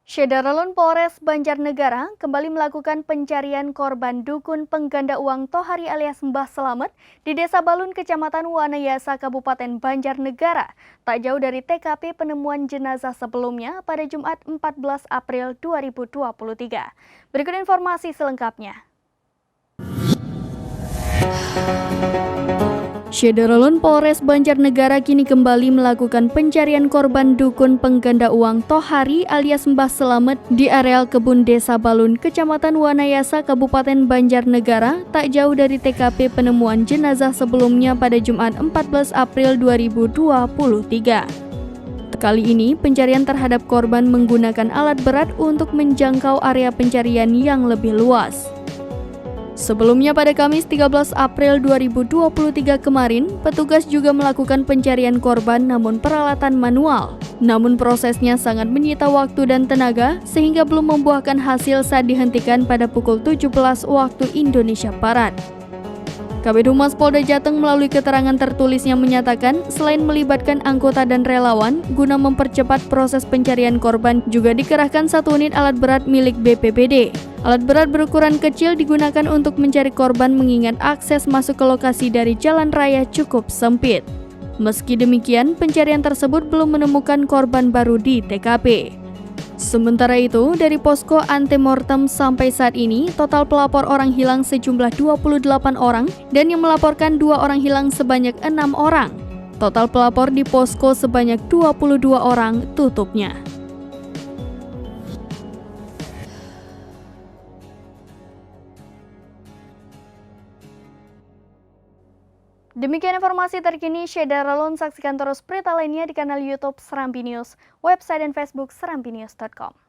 Syederalun Polres Banjarnegara kembali melakukan pencarian korban dukun pengganda uang Tohari alias Mbah Selamet di Desa Balun, Kecamatan Wanayasa, Kabupaten Banjarnegara, tak jauh dari TKP penemuan jenazah sebelumnya pada Jumat 14 April 2023. Berikut informasi selengkapnya. Syederalun Polres Banjarnegara kini kembali melakukan pencarian korban dukun pengganda uang Tohari alias Mbah Selamet di areal kebun Desa Balun, Kecamatan Wanayasa, Kabupaten Banjarnegara, tak jauh dari TKP penemuan jenazah sebelumnya pada Jumat 14 April 2023. Kali ini, pencarian terhadap korban menggunakan alat berat untuk menjangkau area pencarian yang lebih luas. Sebelumnya pada Kamis 13 April 2023 kemarin, petugas juga melakukan pencarian korban namun peralatan manual. Namun prosesnya sangat menyita waktu dan tenaga sehingga belum membuahkan hasil saat dihentikan pada pukul 17 waktu Indonesia Barat. Kabid Humas Polda Jateng melalui keterangan tertulisnya menyatakan selain melibatkan anggota dan relawan guna mempercepat proses pencarian korban, juga dikerahkan satu unit alat berat milik BPBD. Alat berat berukuran kecil digunakan untuk mencari korban mengingat akses masuk ke lokasi dari jalan raya cukup sempit. Meski demikian, pencarian tersebut belum menemukan korban baru di TKP. Sementara itu, dari posko antemortem sampai saat ini, total pelapor orang hilang sejumlah 28 orang dan yang melaporkan 2 orang hilang sebanyak 6 orang. Total pelapor di posko sebanyak 22 orang tutupnya. Demikian informasi terkini Syederalun, saksikan terus berita lainnya di kanal YouTube Serambi News, website dan Facebook serambinews.com.